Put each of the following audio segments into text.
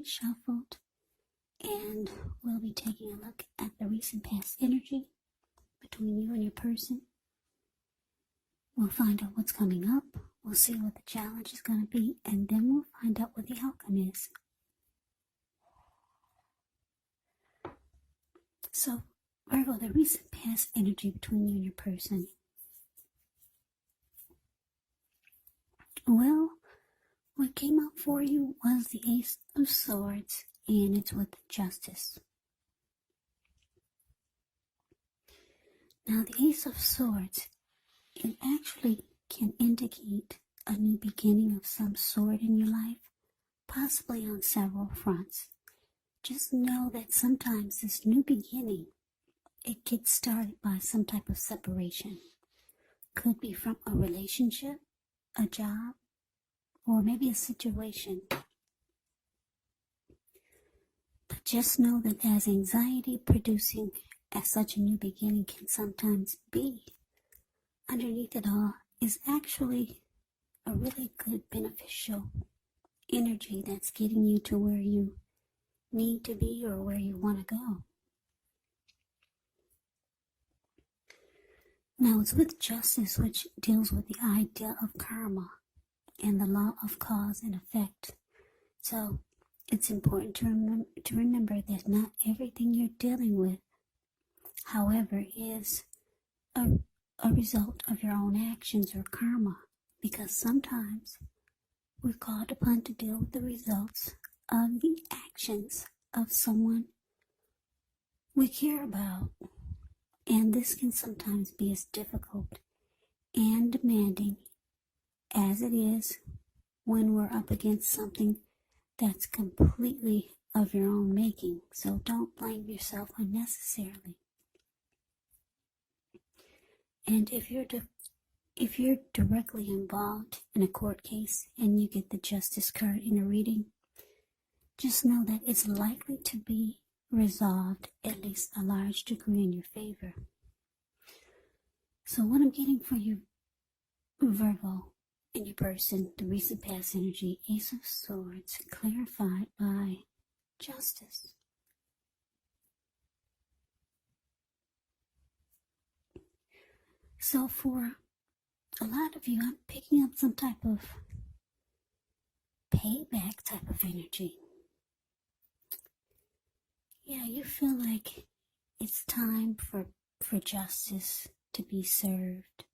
shuffled, and we'll be taking a look at the recent past energy between you and your person. We'll find out what's coming up, we'll see what the challenge is going to be, and then we'll find out what the outcome is. So, Virgo, the recent past energy between you and your person. Well, what came out for you was the Ace of Swords, and it's with Justice. Now, the Ace of Swords, it actually can indicate a new beginning of some sort in your life, possibly on several fronts. Just know that sometimes this new beginning, it gets started by some type of separation. Could be from a relationship, a job, or maybe a situation. But just know that as anxiety producing as such a new beginning can sometimes be, underneath it all is actually a really good beneficial energy that's getting you to where you need to be or where you want to go. Now it's with Justice, which deals with the idea of karma and the law of cause and effect. So it's important to remember that not everything you're dealing with, however, is a result of your own actions or karma, because sometimes we're called upon to deal with the results of the actions of someone we care about. And this can sometimes be as difficult and demanding as it is when we're up against something that's completely of your own making. So don't blame yourself unnecessarily. And if you're directly involved in a court case and you get the Justice card in a reading, just know that it's likely to be resolved, at least a large degree, in your favor. So what I'm getting for you, Virgo, in your person, the recent past energy, Ace of Swords, clarified by Justice. So for a lot of you, I'm picking up some type of payback type of energy. Yeah, you feel like it's time for justice to be served.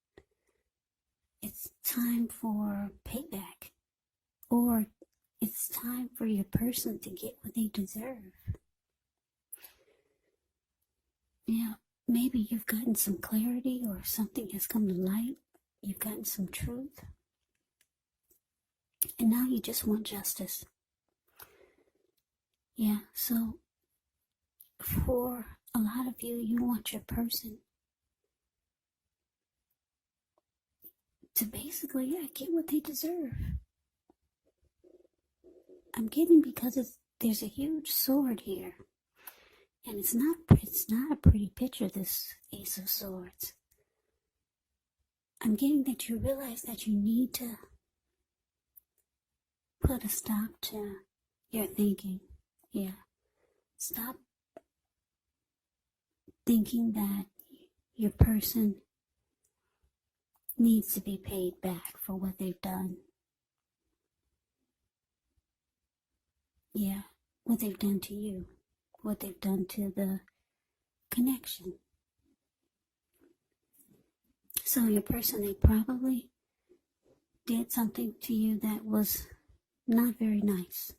It's time for payback. Or it's time for your person to get what they deserve. Yeah, maybe you've gotten some clarity or something has come to light. You've gotten some truth. And now you just want justice. Yeah, so for a lot of you, you want your person to basically, get what they deserve. I'm getting because there's a huge sword here. And it's not a pretty picture, this Ace of Swords. I'm getting that you realize that you need to put a stop to your thinking. Yeah. Stop thinking that your person needs to be paid back for what they've done. Yeah, what they've done to you, what they've done to the connection. So your person, they probably did something to you that was not very nice.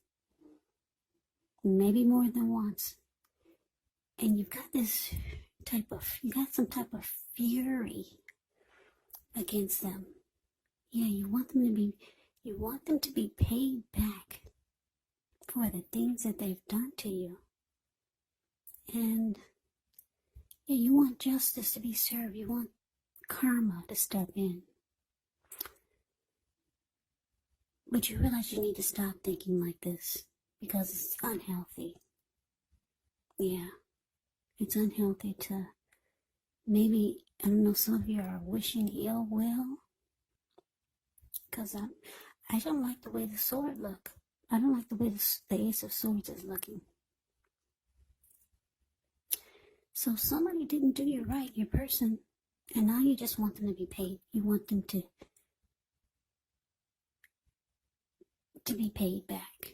Maybe more than once. And you've got some type of fury against them. Yeah, you want them to be paid back for the things that they've done to you. And yeah, you want justice to be served. You want karma to step in. But you realize you need to stop thinking like this because it's unhealthy. Yeah, it's unhealthy to maybe, I don't know, some of you are wishing ill will. Because I don't like the way the sword look. I don't like the way the Ace of Swords is looking. So somebody didn't do you right, your person, and now you just want them to be paid. You want them to be paid back.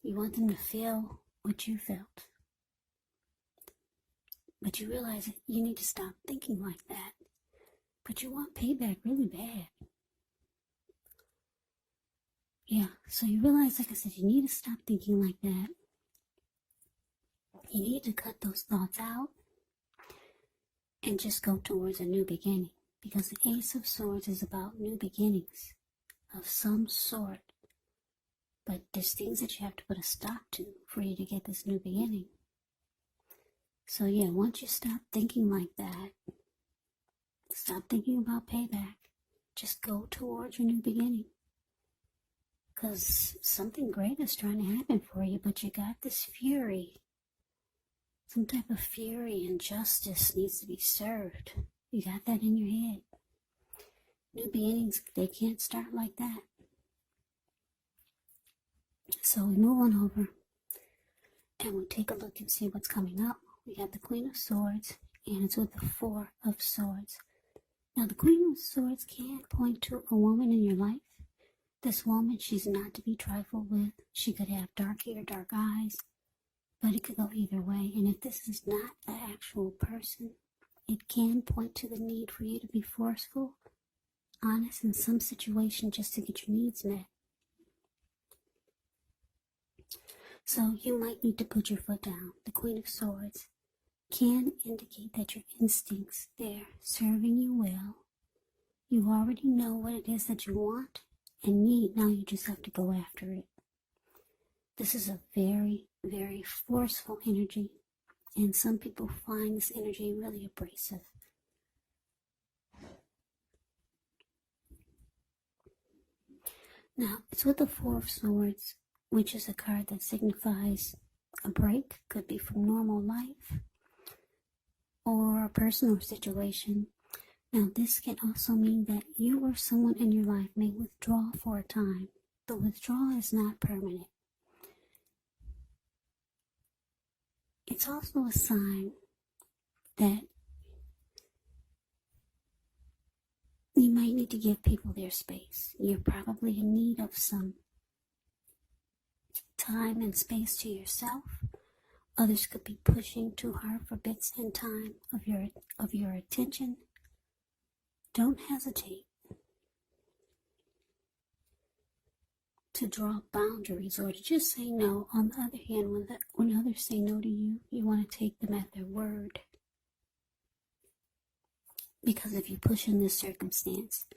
You want them to feel what you felt. But you realize that you need to stop thinking like that. But you want payback really bad. Yeah, so you realize, like I said, you need to stop thinking like that. You need to cut those thoughts out and just go towards a new beginning. Because the Ace of Swords is about new beginnings of some sort. But there's things that you have to put a stop to for you to get this new beginning. So yeah, once you stop thinking like that, stop thinking about payback, just go towards your new beginning. Because something great is trying to happen for you, but you got this fury. Some type of fury and justice needs to be served. You got that in your head. New beginnings, they can't start like that. So we move on over and we'll take a look and see what's coming up. We got the Queen of Swords, and it's with the Four of Swords. Now, the Queen of Swords can point to a woman in your life. This woman, she's not to be trifled with. She could have dark hair, dark eyes, but it could go either way. And if this is not an actual person, it can point to the need for you to be forceful, honest in some situation just to get your needs met. So you might need to put your foot down. The Queen of Swords can indicate that your instincts, they're serving you well. You already know what it is that you want and need. Now you just have to go after it. This is a very, very forceful energy, and some people find this energy really abrasive. Now, it's with the Four of Swords, which is a card that signifies a break. Could be from normal life or a personal situation. Now, this can also mean that you or someone in your life may withdraw for a time. The withdrawal is not permanent. It's also a sign that you might need to give people their space. You're probably in need of some time and space to yourself. Others could be pushing too hard for bits and time of your attention. Don't hesitate to draw boundaries or to just say no. On the other hand, when others say no to you, you want to take them at their word. Because if you push in this circumstance,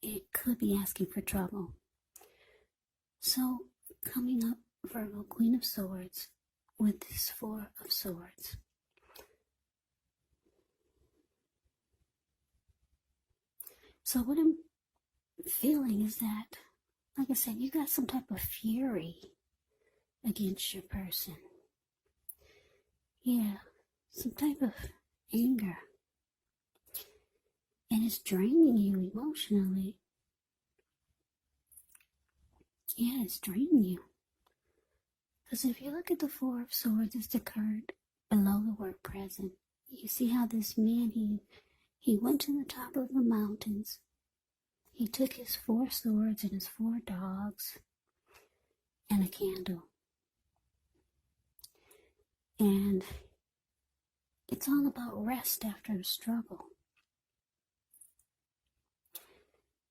it could be asking for trouble. So, coming up, Virgo, Queen of Swords, with this Four of Swords. So what I'm feeling is that, like I said, you got some type of fury against your person. Yeah, some type of anger. And it's draining you emotionally. Yeah, it's draining you. Because if you look at the Four of Swords, it's the card below the word present. You see how this man, he went to the top of the mountains. He took his 4 swords and his 4 dogs and a candle. And it's all about rest after a struggle.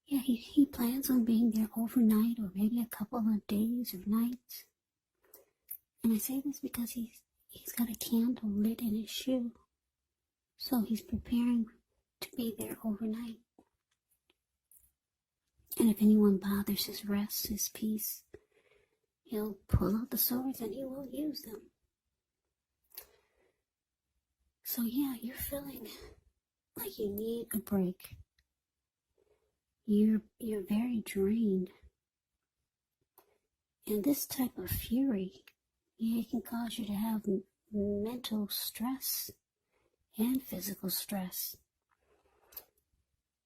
Yeah, he plans on being there overnight or maybe a couple of days or nights. And I say this because he's got a candle lit in his shoe. So he's preparing to be there overnight. And if anyone bothers his rest, his peace, he'll pull out the swords and he will use them. So yeah, you're feeling like you need a break. You're very drained. And this type of fury, yeah, it can cause you to have mental stress and physical stress.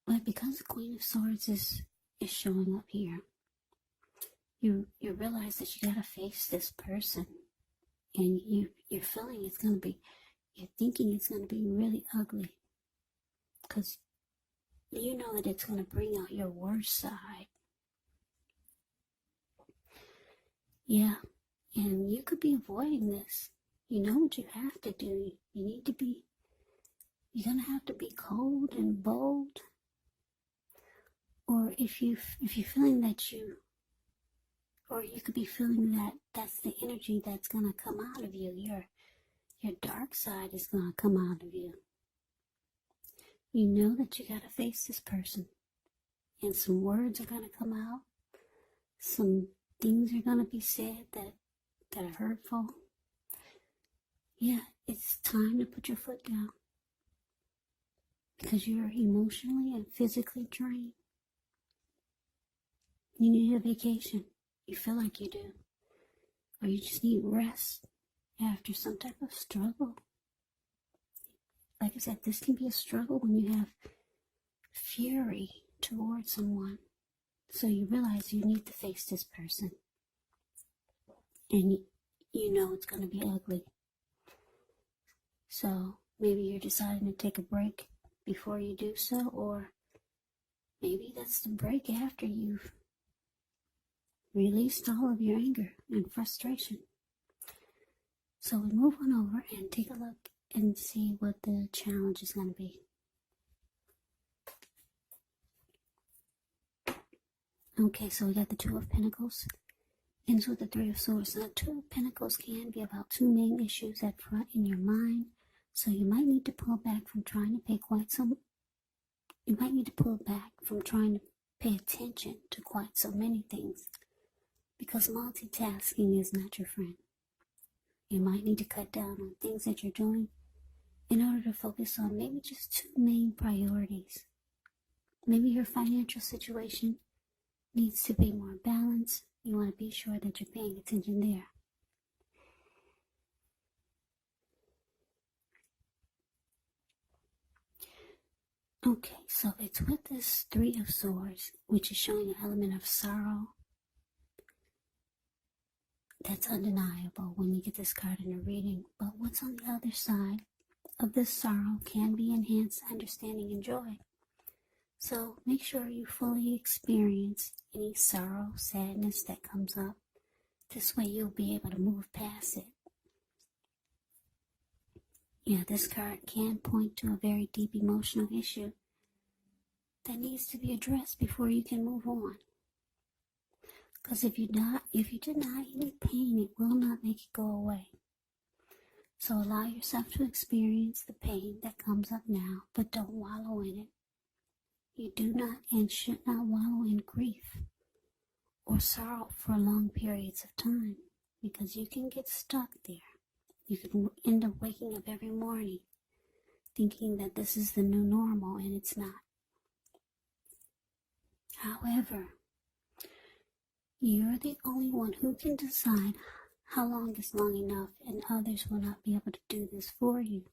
But because the Queen of Swords is showing up here, you realize that you gotta face this person, and you're feeling it's gonna be, you're thinking it's gonna be really ugly, because you know that it's gonna bring out your worst side. Yeah, and you could be avoiding this. You know what you have to do. You need to be, you're gonna have to be cold and bold. Or if you're feeling that or you could be feeling that that's the energy that's gonna come out of you. Your dark side is gonna come out of you. You know that you gotta face this person, and some words are gonna come out. Some things are gonna be said that are hurtful. Yeah, it's time to put your foot down, because you're emotionally and physically drained. You need a vacation. You feel like you do. Or you just need rest after some type of struggle. Like I said, this can be a struggle when you have fury towards someone. So you realize you need to face this person. And you know it's going to be ugly. So maybe you're deciding to take a break before you do so, or maybe that's the break after you've released all of your anger and frustration. So we move on over and take a look and see what the challenge is going to be. Okay, so we got the Two of Pentacles. Ends with the Three of Swords. Now, Two of Pentacles can be about two main issues at front in your mind. So you might need to pull back from trying to pay attention to quite so many things, because multitasking is not your friend. You might need to cut down on things that you're doing in order to focus on maybe just two main priorities. Maybe your financial situation needs to be more balanced. You want to be sure that you're paying attention there. Okay, so it's with this Three of Swords, which is showing an element of sorrow that's undeniable when you get this card in a reading. But what's on the other side of this sorrow can be enhanced understanding and joy. So make sure you fully experience any sorrow, sadness that comes up. This way you'll be able to move past it. Yeah, this card can point to a very deep emotional issue that needs to be addressed before you can move on. Because if you deny any pain, it will not make it go away. So allow yourself to experience the pain that comes up now, but don't wallow in it. You do not and should not wallow in grief or sorrow for long periods of time, because you can get stuck there. You can end up waking up every morning thinking that this is the new normal, and it's not. However, you're the only one who can decide how long is long enough, and others will not be able to do this for you.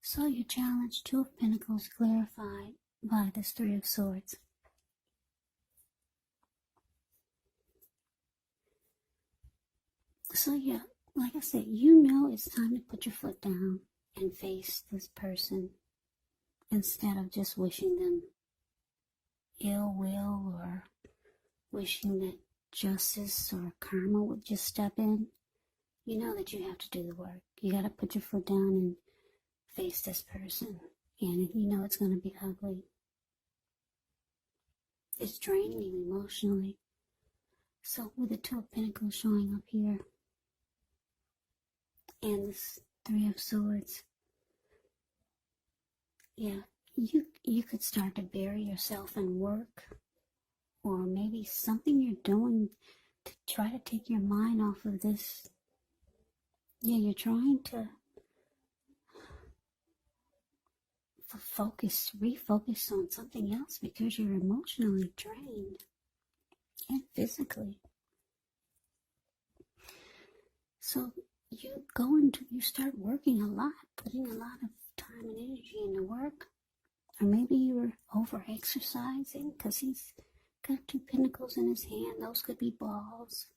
So your challenge, Two of Pentacles, clarified by this Three of Swords. So yeah, like I said, you know it's time to put your foot down and face this person instead of just wishing them ill will or wishing that justice or karma would just step in. You know that you have to do the work. You got to put your foot down and face this person, and you know it's going to be ugly. It's draining you emotionally. So with the Two of Pentacles showing up here and this Three of Swords, yeah, you could start to bury yourself in work, or maybe something you're doing to try to take your mind off of this. Yeah, you're trying to refocus on something else because you're emotionally drained and physically. So you start working a lot, putting a lot of time and energy into work. Or maybe you were over exercising, because got 2 pentacles in his hand. Those could be balls.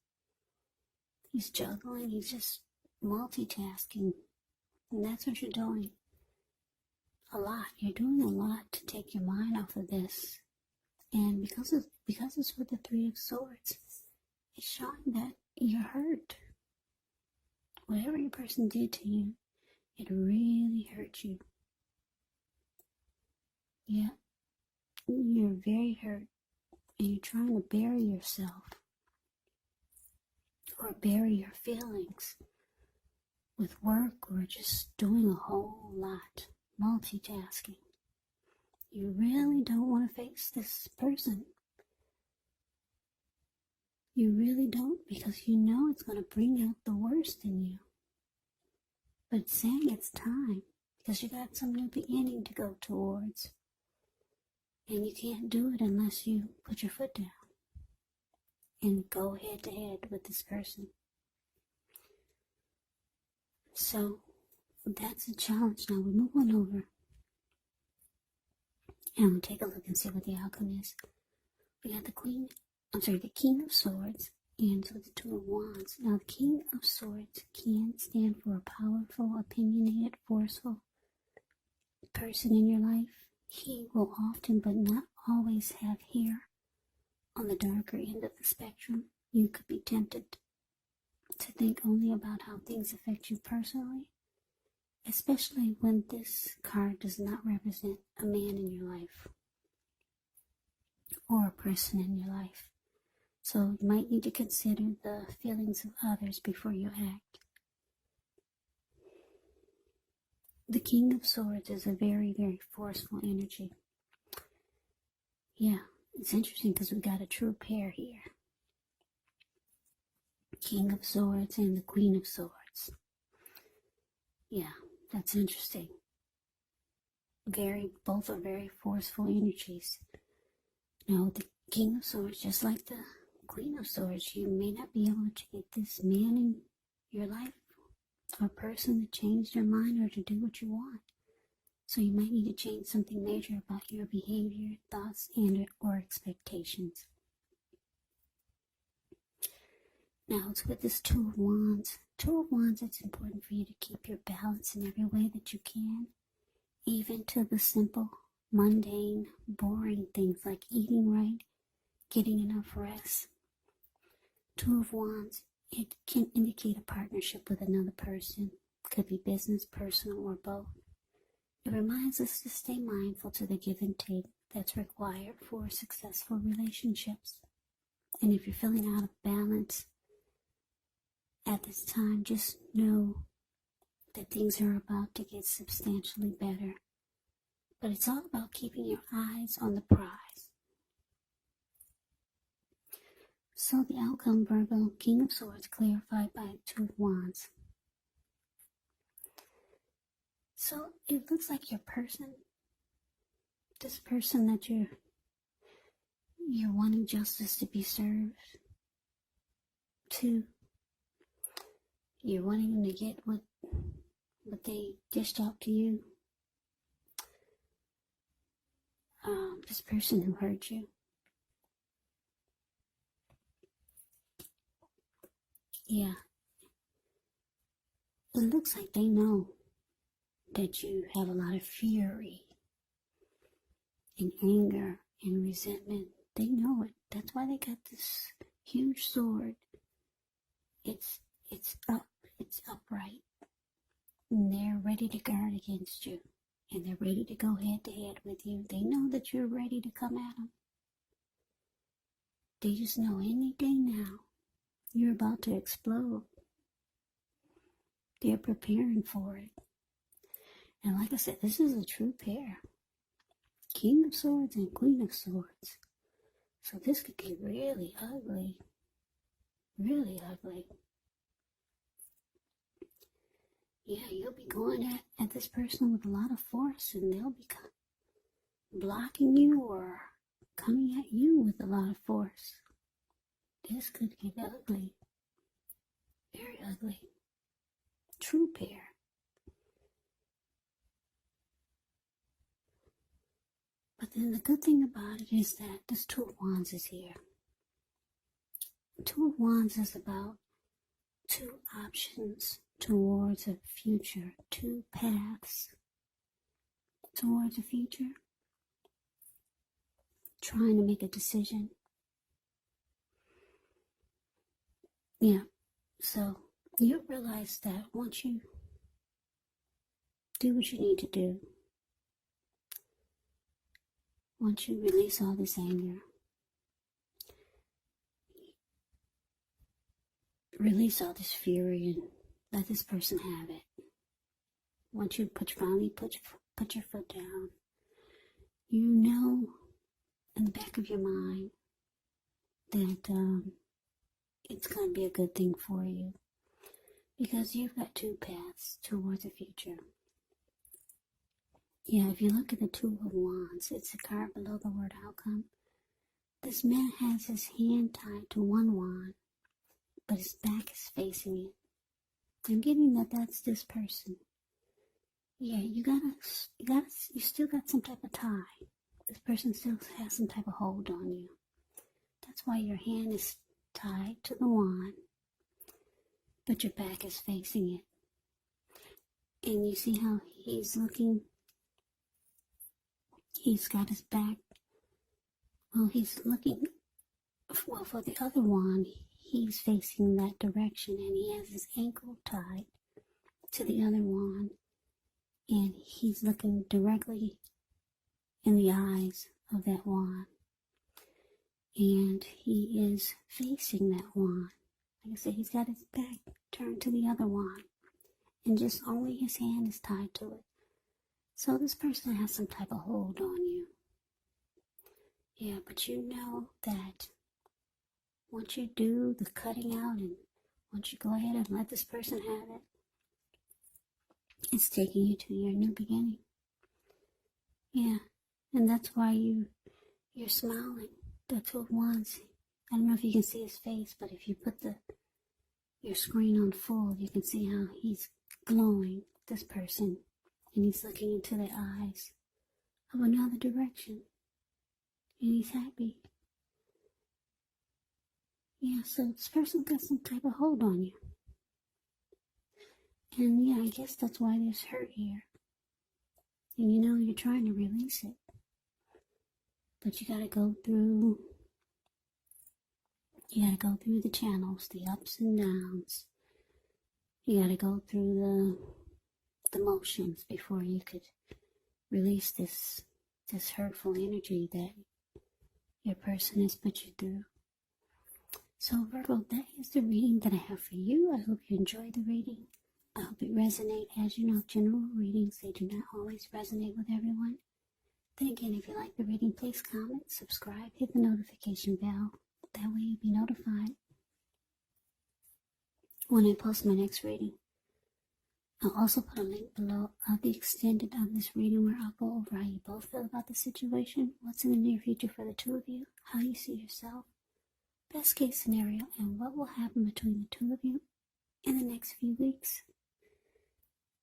He's juggling. He's just multitasking. And that's what you're doing. A lot. You're doing a lot to take your mind off of this. And because it's with the 3 of Swords, it's showing that you're hurt. Whatever your person did to you, it really hurt you. Yeah. You're very hurt. And you're trying to bury yourself. Or bury your feelings. With work or just doing a whole lot. Multitasking. You really don't want to face this person. You really don't, because you know it's going to bring out the worst in you. But it's saying it's time, because you got some new beginning to go towards. And you can't do it unless you put your foot down and go head to head with this person. So that's a challenge. Now we move on over and we'll take a look and see what the outcome is. We got the King of Swords, and with the 2 of Wands. Now the King of Swords can stand for a powerful, opinionated, forceful person in your life. He will often, but not always, have hair on the darker end of the spectrum. You could be tempted to think only about how things affect you personally, especially when this card does not represent a man in your life or a person in your life. So you might need to consider the feelings of others before you act. The King of Swords is a very, very forceful energy. Yeah, it's interesting because we got a true pair here. King of Swords and the Queen of Swords. Yeah, that's interesting. Both are very forceful energies. Now, the King of Swords, just like the Queen of Swords, you may not be able to get this man in your life or person to change their mind or to do what you want. So you might need to change something major about your behavior, thoughts, and or expectations. Now it's with this 2 of Wands. 2 of Wands, it's important for you to keep your balance in every way that you can, even to the simple, mundane, boring things like eating right, getting enough rest. 2 of Wands, it can indicate a partnership with another person. Could be business, personal, or both. It reminds us to stay mindful to the give and take that's required for successful relationships. And if you're feeling out of balance at this time, just know that things are about to get substantially better. But it's all about keeping your eyes on the prize. So the outcome, Virgo, King of Swords, clarified by 2 of Wands. So it looks like your person, this person that you're wanting justice to be served to, you're wanting them to get what they dished out to you. This person who hurt you. Yeah. It looks like they know that you have a lot of fury and anger and resentment. They know it. That's why they got this huge sword. It's upright. And they're ready to guard against you. And they're ready to go head to head with you. They know that you're ready to come at them. They just know any day now you're about to explode. They're preparing for it. And like I said, this is a true pair. King of Swords and Queen of Swords. So this could get really ugly. Really ugly. Yeah, you'll be going at this person with a lot of force, and they'll be blocking you or coming at you with a lot of force. This could get ugly. Very ugly. True pair. But And the good thing about it is that this Two of Wands is here. Two of Wands is about two options towards a future, two paths towards a future. Trying to make a decision. Yeah, so you realize that once you do what you need to do, once you release all this anger, release all this fury and let this person have it. Once you finally put your foot down, you know in the back of your mind that it's going to be a good thing for you, because you've got two paths towards the future. Yeah, if you look at the Two of Wands, it's a card below the word outcome. This man has his hand tied to one wand, but his back is facing it. I'm getting that that's this person. Yeah, you still got some type of tie. This person still has some type of hold on you. That's why your hand is tied to the wand, but your back is facing it. And you see how he's looking? He's got his back. Well, he's looking. Well, for the other wand, he's facing that direction, and he has his ankle tied to the other wand, and he's looking directly in the eyes of that wand, and he is facing that wand. Like I said, he's got his back turned to the other wand, and just only his hand is tied to it. So this person has some type of hold on you. Yeah, but you know that once you do the cutting out, and once you go ahead and let this person have it, it's taking you to your new beginning. Yeah, and that's why you're smiling. The Two of Wands. I don't know if you can see his face, but if you put your screen on full, you can see how he's glowing, this person, and he's looking into the eyes of another direction, and he's happy. Yeah, so this person got some type of hold on you. And yeah, I guess that's why there's hurt here. And you know, you're trying to release it. But you gotta go through the channels, the ups and downs. You gotta go through the motions before you could release this hurtful energy that your person has put you through. So Virgo, that is the reading that I have for you. I hope you enjoyed the reading. I hope it resonates. As you know, general readings, they do not always resonate with everyone. Then again, if you like the reading, please comment, subscribe, hit the notification bell. That way you'll be notified when I post my next reading. I'll also put a link below of the extended of this reading, where I'll go over how you both feel about the situation, what's in the near future for the two of you, how you see yourself, best case scenario, and what will happen between the two of you in the next few weeks.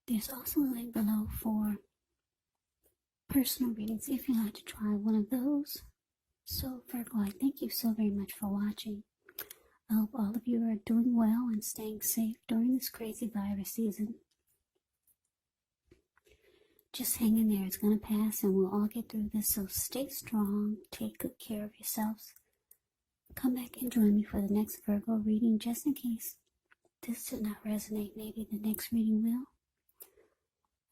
There's also a link below for personal readings if you'd like to try one of those. So Virgo, I thank you so very much for watching. I hope all of you are doing well and staying safe during this crazy virus season. Just hang in there. It's going to pass and we'll all get through this. So stay strong. Take good care of yourselves. Come back and join me for the next Virgo reading, just in case this did not resonate. Maybe the next reading will.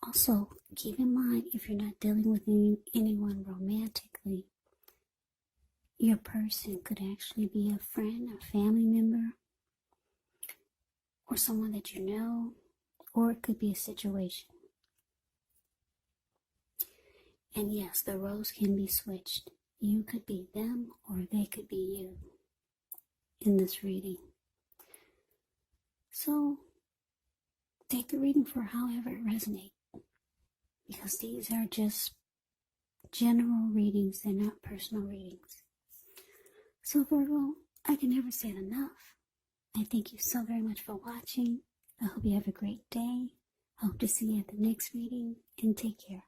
Also, keep in mind, if you're not dealing with anyone romantically, your person could actually be a friend, a family member, or someone that you know, or it could be a situation. And yes, the roles can be switched. You could be them, or they could be you in this reading. So, take the reading for however it resonates, because these are just general readings, they're not personal readings. So Virgo, I can never say it enough. I thank you so very much for watching. I hope you have a great day. I hope to see you at the next reading, and take care.